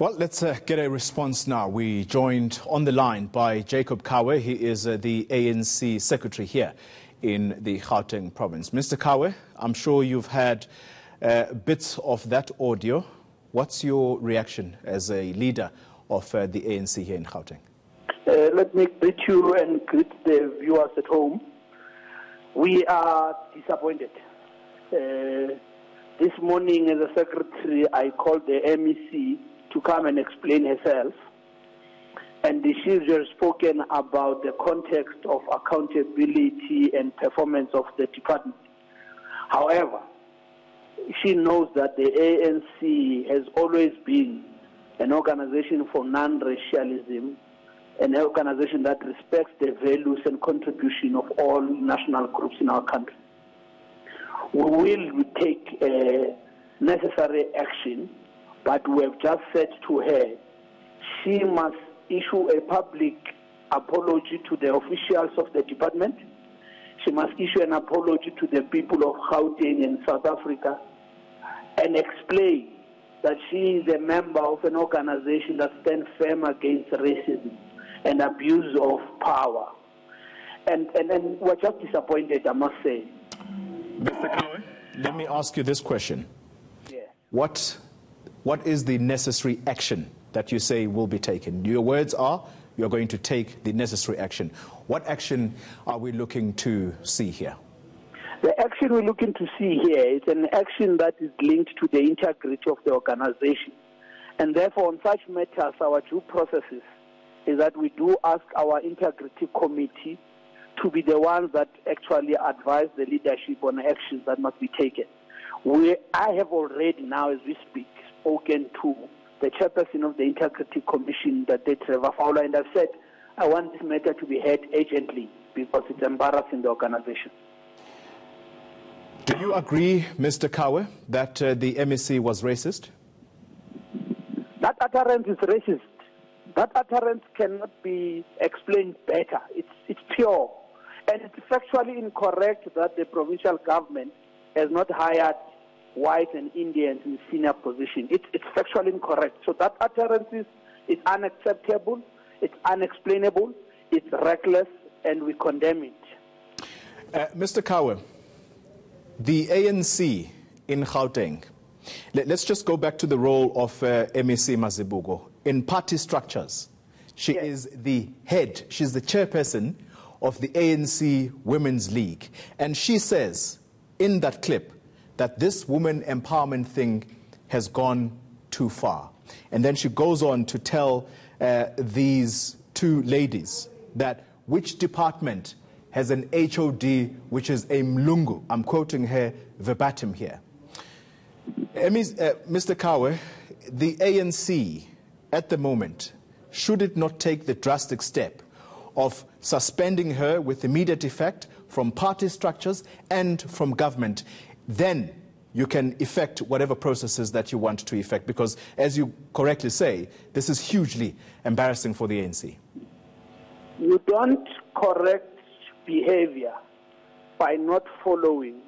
Well, let's get a response now. We joined on the line by Jacob Khawe. He is the ANC Secretary here in the Gauteng province. Mr. Khawe, I'm sure you've had bits of that audio. What's your reaction as a leader of the ANC here in Gauteng? Let me greet you and greet the viewers at home. We are disappointed. This morning as a secretary, I called the MEC to come and explain herself. And she's just spoken about the context of accountability and performance of the department. However, she knows that the ANC has always been an organization for non-racialism, an organization that respects the values and contribution of all national groups in our country. We will take necessary action, but we have just said to her, she must issue a public apology to the officials of the department. She must issue an apology to the people of Gauteng and South Africa and explain that she is a member of an organization that stands firm against racism and abuse of power. And we're just disappointed, I must say. Mr. Khawe, let me ask you this question. Yeah. What is the necessary action that you say will be taken? Your words are you're going to take the necessary action. What action are we looking to see here? The action we're looking to see here is an action that is linked to the integrity of the organization. And therefore, on such matters, our due processes is that we do ask our integrity committee to be the ones that actually advise the leadership on actions that must be taken. I have already now, as we speak, spoken to the chairperson of the Integrity Commission, that they Trevor Fowler, and I've said I want this matter to be heard urgently because it's embarrassing the organization. Do you agree, Mr. Khawe, that the MEC was racist? That utterance is racist. That utterance cannot be explained better. It's pure. And it's factually incorrect that the provincial government has not hired whites and Indians in senior position. It's factually incorrect. So that utterance is unacceptable, it's unexplainable, it's reckless, and we condemn it. Mr. Khawe, the ANC in Gauteng, let's just go back to the role of MEC Mazibuko. In party structures, she is the head, she's the chairperson of the ANC Women's League. And she says in that clip that this woman empowerment thing has gone too far. And then she goes on to tell these two ladies that which department has an HOD which is a mlungu. I'm quoting her verbatim here. Mr. Khawe, the ANC at the moment, should it not take the drastic step of suspending her with immediate effect from party structures and from government? Then you can effect whatever processes that you want to effect, because as you correctly say, this is hugely embarrassing for the ANC. You don't correct behavior by not following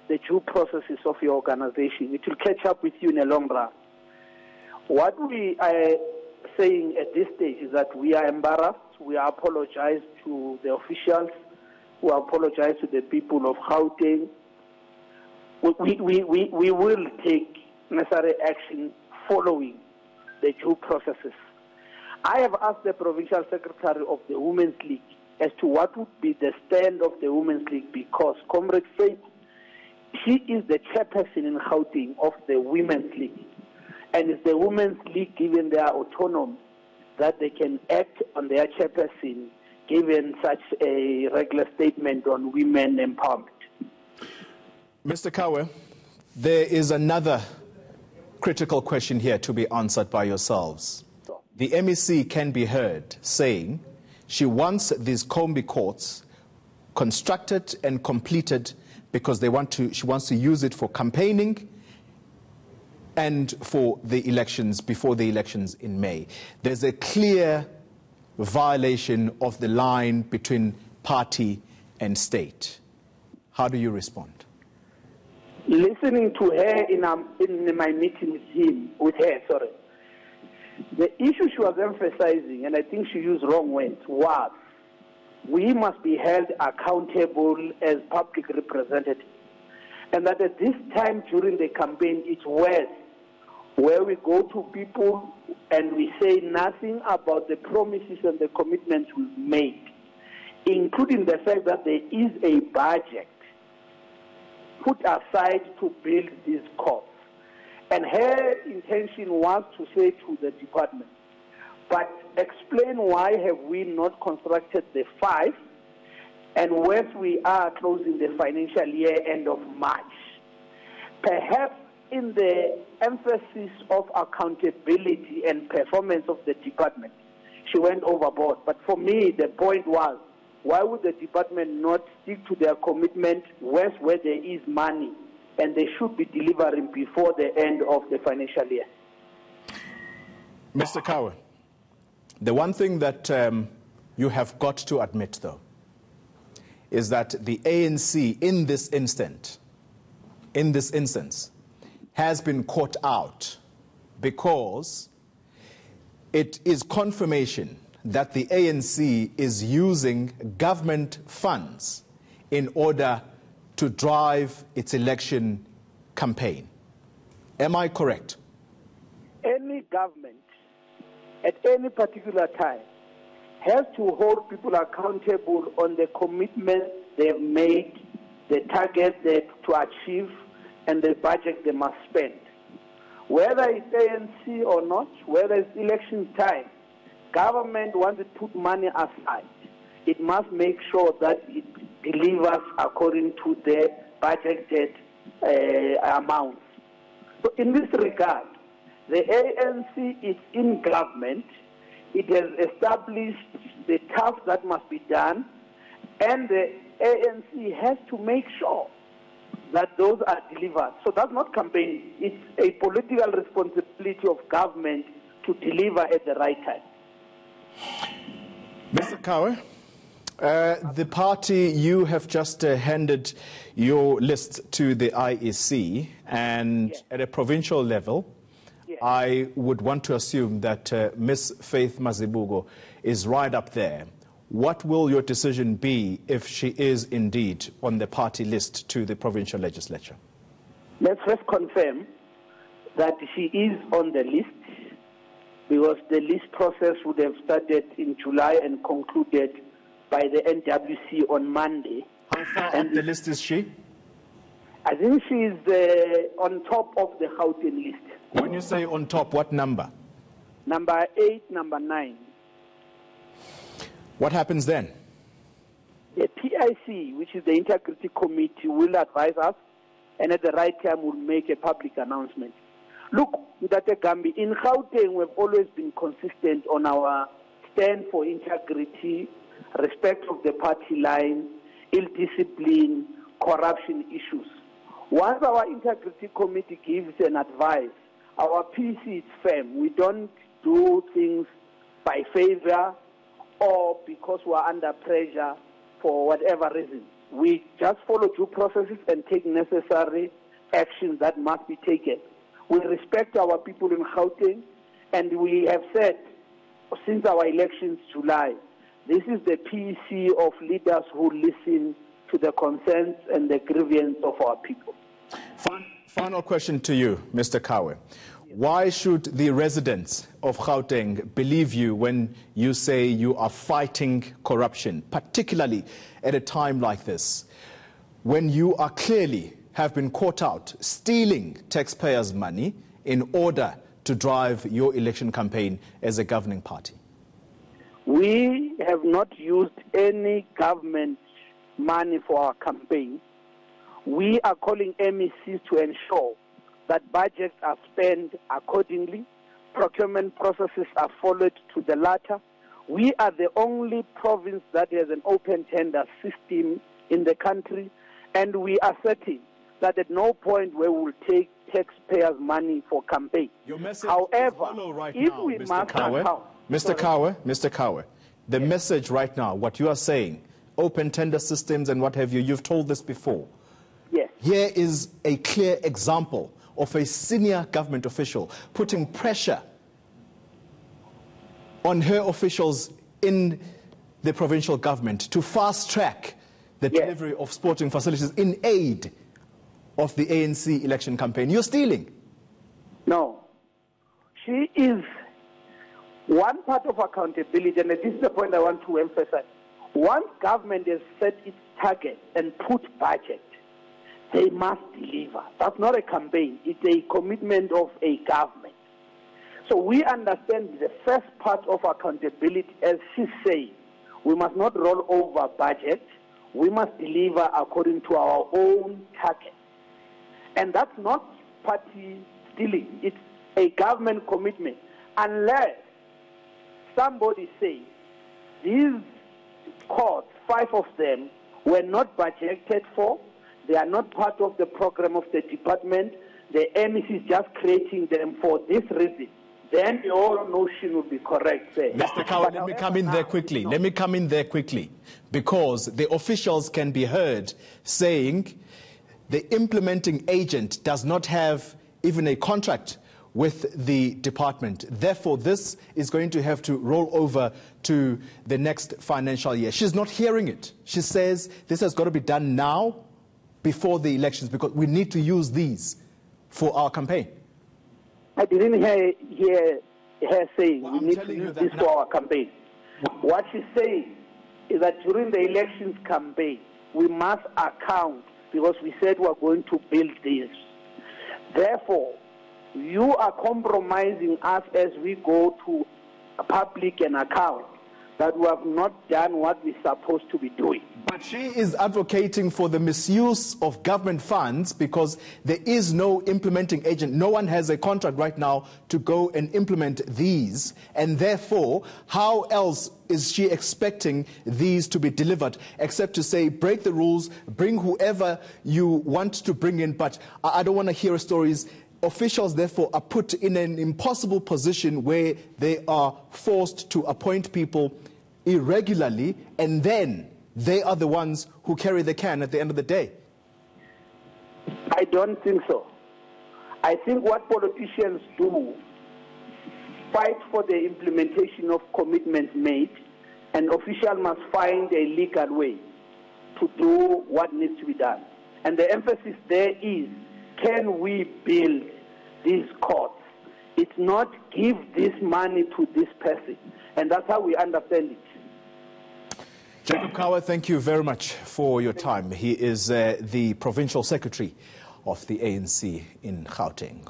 the due processes of your organization. It will catch up with you in the long run. What we are saying at this stage is that we are embarrassed. We apologize to the officials. We apologize to the people of Gauteng. We will take necessary action following the due processes. I have asked the provincial secretary of the Women's League as to what would be the stand of the Women's League, because Comrade Faith, she is the chairperson in Gauteng of the Women's League. And it's the Women's League given their autonomy that they can act on their chairperson given such a regular statement on women empowerment. Mr. Khawe, there is another critical question here to be answered by yourselves. The MEC can be heard saying she wants these Combi courts constructed and completed because she wants to use it for campaigning and for the elections, before the elections in May. There's a clear violation of the line between party and state. How do you respond? Listening to her in my meeting with her, The issue she was emphasizing, and I think she used wrong words, was we must be held accountable as public representatives. And that at this time during the campaign, it's worse, where we go to people and we say nothing about the promises and the commitments we've made, including the fact that there is a budget put aside to build these courts. And her intention was to say to the department, but explain why have we not constructed the 5, and once we are closing the financial year end of March. Perhaps in the emphasis of accountability and performance of the department, she went overboard. But for me, the point was, why would the department not stick to their commitment where there is money, and they should be delivering before the end of the financial year? Mr. Khawe, the one thing that you have got to admit, though, is that the ANC in this instance has been caught out because it is confirmation that the ANC is using government funds in order to drive its election campaign. Am I correct? Any government at any particular time has to hold people accountable on the commitments they've made, the targets to achieve, and the budget they must spend. Whether it's ANC or not, whether it's election time, government wants to put money aside. It must make sure that it delivers according to the budgeted amounts. So in this regard, the ANC is in government. It has established the task that must be done, and the ANC has to make sure that those are delivered. So that's not campaigning. It's a political responsibility of government to deliver at the right time. Mr. Khawe, the party, you have just handed your list to the IEC, and at a provincial level, I would want to assume that Ms. Faith Mazibuko is right up there. What will your decision be if she is indeed on the party list to the provincial legislature? Let's first confirm that she is on the list, because the list process would have started in July and concluded by the NWC on Monday. How far on the list is she? I think she is on top of the Gauteng list. When you say on top, what number? Number 8, number 9. What happens then? The PIC, which is the Integrity Committee, will advise us, and at the right time will make a public announcement. Look, Mdate Gambi, in Gauteng we've always been consistent on our stand for integrity, respect of the party line, ill-discipline, corruption issues. Once our Integrity Committee gives an advice, our PC is firm. We don't do things by favor or because we are under pressure for whatever reason. We just follow due processes and take necessary actions that must be taken. We respect our people in Gauteng, and we have said since our elections July, this is the PC of leaders who listen to the concerns and the grievances of our people. Final question to you, Mr. Khawe. Why should the residents of Gauteng believe you when you say you are fighting corruption, particularly at a time like this, when you are clearly have been caught out stealing taxpayers' money in order to drive your election campaign as a governing party? We have not used any government money for our campaign. We are calling MECs to ensure that budgets are spent accordingly, procurement processes are followed to the latter. We are the only province that has an open tender system in the country, and we are certain that at no point we will take taxpayers' money for campaign. Your message However, is right if now, we Mr. must Khawe, Mr. Khawe, the message right now, what you are saying, open tender systems and what have you, you've told this before. Yes. Here is a clear example of a senior government official putting pressure on her officials in the provincial government to fast-track the delivery of sporting facilities in aid of the ANC election campaign. You're stealing. No. She is one part of accountability, and this is the point I want to emphasize. Once government has set its target and put budget, they must deliver. That's not a campaign. It's a commitment of a government. So we understand the first part of accountability, as she says, we must not roll over budget. We must deliver according to our own target. And that's not party stealing. It's a government commitment. Unless somebody says these courts, 5 of them, were not budgeted for, they are not part of the program of the department, the MEC is just creating them for this reason, then the whole notion would be correct there. Mr. Khawe, let me come in there quickly. Let me come in there quickly, because the officials can be heard saying the implementing agent does not have even a contract with the department. Therefore, this is going to have to roll over to the next financial year. She's not hearing it. She says this has got to be done now, before the elections, because we need to use these for our campaign. I didn't hear her saying we need to use this for our campaign. What she's saying is that during the elections campaign, we must account, because we said we're going to build this. Therefore, you are compromising us as we go to a public and account that we have not done what we're supposed to be doing. But she is advocating for the misuse of government funds because there is no implementing agent. No one has a contract right now to go and implement these. And therefore, how else is she expecting these to be delivered except to say, break the rules, bring whoever you want to bring in. But I don't want to hear stories. Officials, therefore, are put in an impossible position where they are forced to appoint people irregularly, and then they are the ones who carry the can at the end of the day. I don't think so. I think what politicians do, fight for the implementation of commitments made, and officials must find a legal way to do what needs to be done. And the emphasis there is, can we build these courts? It's not give this money to this person. And that's how we understand it. Jacob Khawe, thank you very much for your time. He is the Provincial Secretary of the ANC in Gauteng.